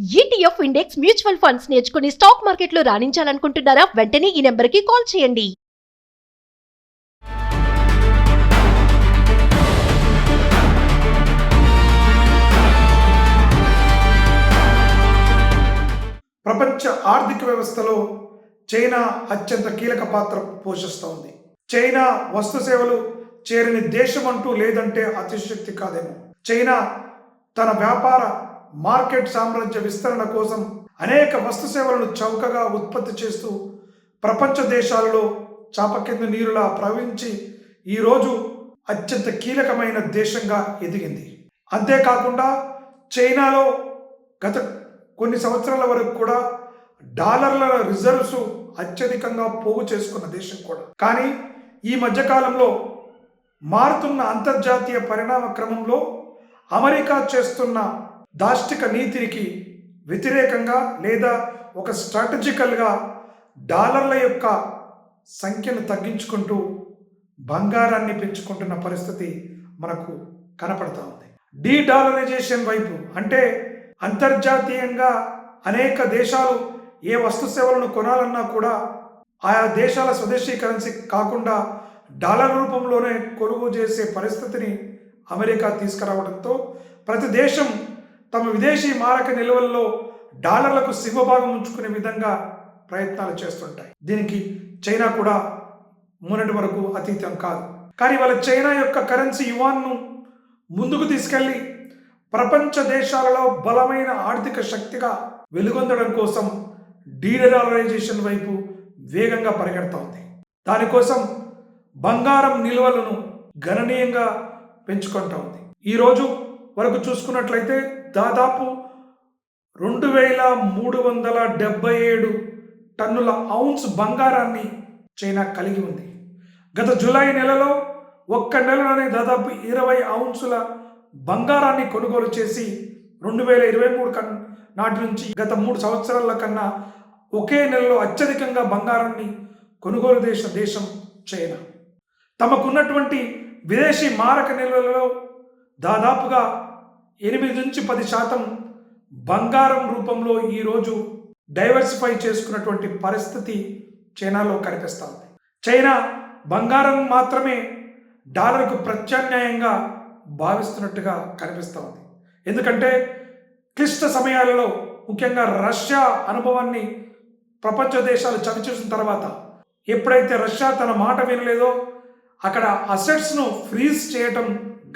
ETF index mutual funds నేర్చుకుని stock మార్కెట్లో రాణించాలనుకుంటున్నారా? వెంటనే ఈ నెంబర్కి కాల్ చేయండి. ప్రపంచ ఆర్థిక వ్యవస్థలో చైనా అత్యంత కీలక పాత్ర పోషిస్తోంది. చైనా వస్తు సేవలు చేరని దేశం అంటూ లేదంటే అతిశక్తి కాదేమో. చైనా తన వ్యాపార మార్కెట్ సామ్రాజ్య విస్తరణ కోసం అనేక వస్తు సేవలను చౌకగా ఉత్పత్తి చేస్తూ ప్రపంచ దేశాలలో చాప కింద నీరులా ప్రవహించి ఈరోజు అత్యంత కీలకమైన దేశంగా ఎదిగింది. అంతేకాకుండా చైనాలో గత కొన్ని సంవత్సరాల వరకు కూడా డాలర్ల రిజర్వ్స్ అత్యధికంగా పోగు చేసుకున్న దేశం కూడా. కానీ ఈ మధ్యకాలంలో మారుతున్న అంతర్జాతీయ పరిణామ క్రమంలో అమెరికా చేస్తున్న దాష్టిక నీతికి వ్యతిరేకంగా లేదా ఒక స్ట్రాటజికల్గా డాలర్ల యొక్క సంఖ్యను తగ్గించుకుంటూ బంగారాన్ని పెంచుకుంటున్న పరిస్థితి మనకు కనపడతా ఉంది. డీడాలరైజేషన్ వైపు అంటే అంతర్జాతీయంగా అనేక దేశాలు ఏ వస్తు సేవలను కొనాలన్నా కూడా ఆయా దేశాల స్వదేశీ కరెన్సీ కాకుండా డాలర్ రూపంలోనే కొనుగోలు చేసే పరిస్థితిని అమెరికా తీసుకురావడంతో ప్రతి దేశం తమ విదేశీ మారక నిల్వల్లో డాలర్లకు సింహభాగం ఉంచుకునే విధంగా ప్రయత్నాలు చేస్తుంటాయి. దీనికి చైనా కూడా మొన్నటి వరకు అతీతం కాదు. కానీ వాళ్ళ చైనా యొక్క కరెన్సీ యువాన్ను ముందుకు తీసుకెళ్ళి ప్రపంచ దేశాలలో బలమైన ఆర్థిక శక్తిగా వెలుగొందడం కోసం డీడాలరైజేషన్ వైపు వేగంగా పరిగెడుతోంది. దానికోసం బంగారం నిల్వలను గణనీయంగా పెంచుకుంటూ ఉంది. ఈరోజు వరకు చూసుకున్నట్లయితే దాదాపు 2377 టన్నుల ఔన్స్ బంగారాన్ని చైనా కలిగి ఉంది. గత జూలై నెలలో ఒక్క నెలలోనే దాదాపు 20 ఔన్సుల బంగారాన్ని కొనుగోలు చేసి 2023 నాటి నుంచి గత 3 సంవత్సరాల కన్నా ఒకే నెలలో అత్యధికంగా బంగారాన్ని కొనుగోలు చేసిన దేశం చైనా. తమకున్నటువంటి విదేశీ మారక నిల్వలలో దాదాపుగా 8-10% బంగారం రూపంలో ఈరోజు డైవర్సిఫై చేసుకున్నటువంటి పరిస్థితి చైనాలో కనిపిస్తుంది. చైనా బంగారం మాత్రమే డాలర్కు ప్రత్యామ్నాయంగా భావిస్తున్నట్టుగా కనిపిస్తుంది. ఎందుకంటే క్లిష్ట సమయాలలో ముఖ్యంగా రష్యా అనుభవాన్ని ప్రపంచ దేశాలు చవిచూసిన తర్వాత ఎప్పుడైతే రష్యా తన మాట వినలేదో అక్కడ అసెట్స్ను ఫ్రీజ్ చేయటం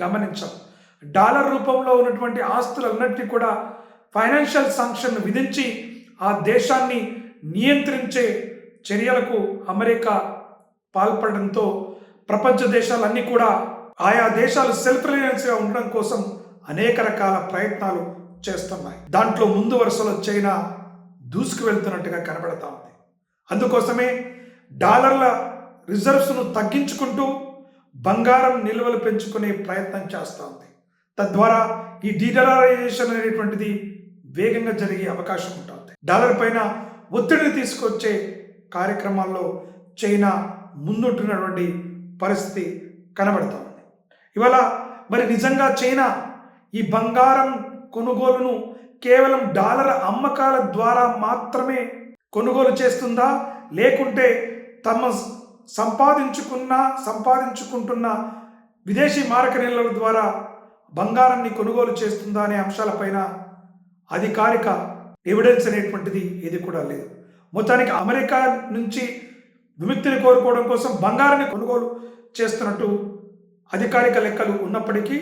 గమనించాం. డాలర్ రూపంలో ఉన్నటువంటి ఆస్తులన్నింటినీ కూడా ఫైనాన్షియల్ శాంక్షన్ విధించి ఆ దేశాన్ని నియంత్రించే చర్యలకు అమెరికా పాల్పడడంతో ప్రపంచ దేశాలన్నీ కూడా ఆయా దేశాలు సెల్ఫ్ రిలయన్స్గా ఉండడం కోసం అనేక రకాల ప్రయత్నాలు చేస్తున్నాయి. దాంట్లో ముందు వరుసలో చైనా దూసుకు వెళ్తున్నట్టుగా కనబడతా ఉంది. అందుకోసమే డాలర్ల రిజర్వ్స్ను తగ్గించుకుంటూ బంగారం నిల్వలు పెంచుకునే ప్రయత్నం చేస్తూ ఉంది. తద్వారా ఈ డీడాలరైజేషన్ అనేటువంటిది వేగంగా జరిగే అవకాశం ఉంటుంది. డాలర్ పైన ఒత్తిడిని తీసుకొచ్చే కార్యక్రమాల్లో చైనా ముందుంటున్నటువంటి పరిస్థితి కనబడుతూ ఉంది. ఇవాళ మరి నిజంగా చైనా ఈ బంగారం కొనుగోలును కేవలం డాలర్ అమ్మకాల ద్వారా మాత్రమే కొనుగోలు చేస్తుందా, లేకుంటే తమ సంపాదించుకుంటున్న విదేశీ మారక నిల్వల ద్వారా బంగారాన్ని కొనుగోలు చేస్తుందా అనే అంశాలపైన అధికారిక ఎవిడెన్స్ అనేటువంటిది ఏది కూడా లేదు. మొత్తానికి అమెరికా నుంచి విముక్తిని కోరుకోవడం కోసం బంగారాన్ని కొనుగోలు చేస్తున్నట్టు అధికారిక లెక్కలు ఉన్నప్పటికీ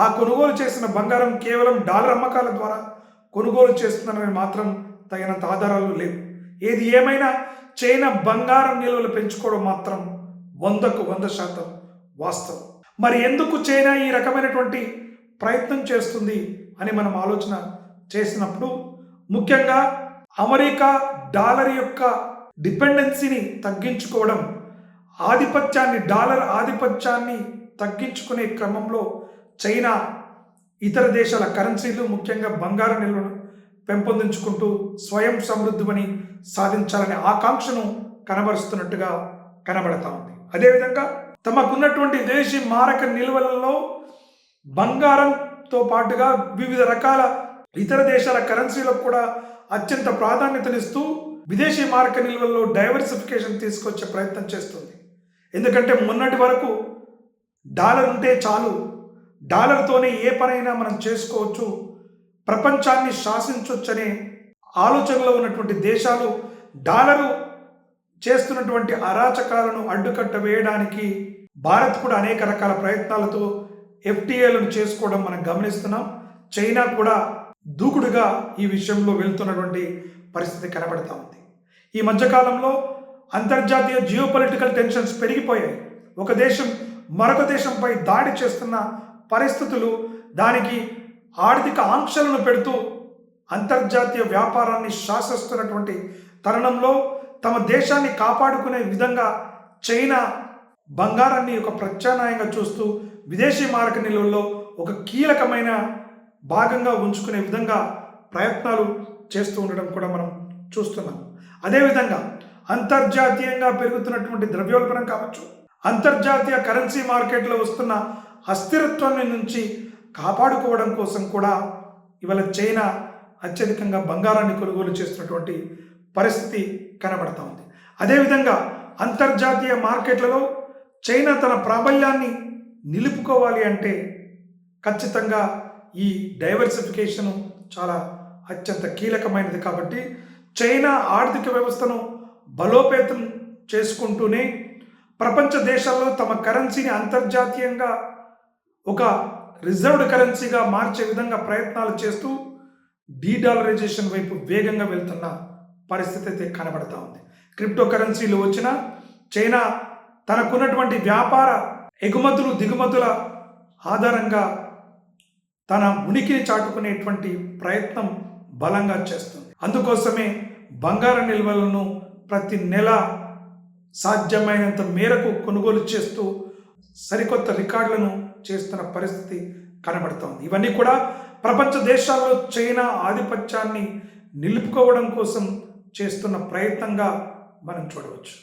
ఆ కొనుగోలు చేసిన బంగారం కేవలం డాలర్ అమ్మకాల ద్వారా కొనుగోలు చేస్తుందని మాత్రం తగినంత ఆధారాలు లేవు. ఏది ఏమైనా చైనా బంగారం నిల్వలు పెంచుకోవడం మాత్రం 100% వాస్తవం. మరి ఎందుకు చైనా ఈ రకమైనటువంటి ప్రయత్నం చేస్తుంది అని మనం ఆలోచన చేసినప్పుడు ముఖ్యంగా అమెరికా డాలర్ యొక్క డిపెండెన్సీని తగ్గించుకోవడం, డాలర్ ఆధిపత్యాన్ని తగ్గించుకునే క్రమంలో చైనా ఇతర దేశాల కరెన్సీలు ముఖ్యంగా బంగారు నిల్వను పెంపొందించుకుంటూ స్వయం సమృద్ధిని సాధించాలనే ఆకాంక్షను కనబరుస్తున్నట్టుగా కనబడతా ఉంది. అదేవిధంగా తమకున్నటువంటి విదేశీ మారక నిల్వలలో బంగారంతో పాటుగా వివిధ రకాల ఇతర దేశాల కరెన్సీలకు కూడా అత్యంత ప్రాధాన్యతనిస్తూ విదేశీ మారక నిల్వల్లో డైవర్సిఫికేషన్ తీసుకొచ్చే ప్రయత్నం చేస్తుంది. ఎందుకంటే మొన్నటి వరకు డాలర్ ఉంటే చాలు, డాలర్తోనే ఏ పనైనా మనం చేసుకోవచ్చు, ప్రపంచాన్ని శాసించవచ్చనే ఆలోచనలో ఉన్నటువంటి దేశాలు డాలరు చేస్తున్నటువంటి అరాచకాలను అడ్డుకట్ట వేయడానికి భారత్ కూడా అనేక రకాల ప్రయత్నాలతో ఎఫ్టీఏలను చేసుకోవడం మనం గమనిస్తున్నాం. చైనా కూడా దూకుడుగా ఈ విషయంలో వెళ్తున్నటువంటి పరిస్థితి కనబడతా ఉంది. ఈ మధ్యకాలంలో అంతర్జాతీయ జియోపొలిటికల్ టెన్షన్స్ పెరిగిపోయాయి. ఒక దేశం మరొక దేశంపై దాడి చేస్తున్న పరిస్థితులు, దానికి ఆర్థిక ఆంక్షలను పెడుతూ అంతర్జాతీయ వ్యాపారాన్ని శాసిస్తున్నటువంటి తరుణంలో తమ దేశాన్ని కాపాడుకునే విధంగా చైనా బంగారాన్ని ఒక ప్రత్యామ్నాయంగా చూస్తూ విదేశీ మారక నిల్వల్లో ఒక కీలకమైన భాగంగా ఉంచుకునే విధంగా ప్రయత్నాలు చేస్తూ ఉండడం కూడా మనం చూస్తున్నాం. అదేవిధంగా అంతర్జాతీయంగా పెరుగుతున్నటువంటి ద్రవ్యోల్బణం కావచ్చు, అంతర్జాతీయ కరెన్సీ మార్కెట్లో వస్తున్న అస్థిరత్వాన్ని నుంచి కాపాడుకోవడం కోసం కూడా ఇవాళ చైనా అత్యధికంగా బంగారాన్ని కొనుగోలు చేస్తున్నటువంటి పరిస్థితి కనబడతా ఉంది. అదేవిధంగా అంతర్జాతీయ మార్కెట్లలో చైనా తన ప్రాబల్యాన్ని నిలుపుకోవాలి అంటే ఖచ్చితంగా ఈ డైవర్సిఫికేషన్ చాలా అత్యంత కీలకమైనది. కాబట్టి చైనా ఆర్థిక వ్యవస్థను బలోపేతం చేసుకుంటూనే ప్రపంచ దేశాల్లో తమ కరెన్సీని అంతర్జాతీయంగా ఒక రిజర్వ్డ్ కరెన్సీగా మార్చే విధంగా ప్రయత్నాలు చేస్తూ డీడాలరైజేషన్ వైపు వేగంగా వెళ్తున్న పరిస్థితి అయితే కనబడతా ఉంది. క్రిప్టో కరెన్సీలు వచ్చిన చైనా తనకున్నటువంటి వ్యాపార ఎగుమతులు దిగుమతుల ఆధారంగా తన ఉనికిని చాటుకునేటువంటి ప్రయత్నం బలంగా చేస్తుంది. అందుకోసమే బంగారు నిల్వలను ప్రతి నెల సాధ్యమైనంత మేరకు కొనుగోలు చేస్తూ సరికొత్త రికార్డులను చేస్తున్న పరిస్థితి కనబడుతోంది. ఇవన్నీ కూడా ప్రపంచ దేశాల్లో చైనా ఆధిపత్యాన్ని నిలుపుకోవడం కోసం చేస్తున్న ప్రయత్నంగా మనం చూడవచ్చు.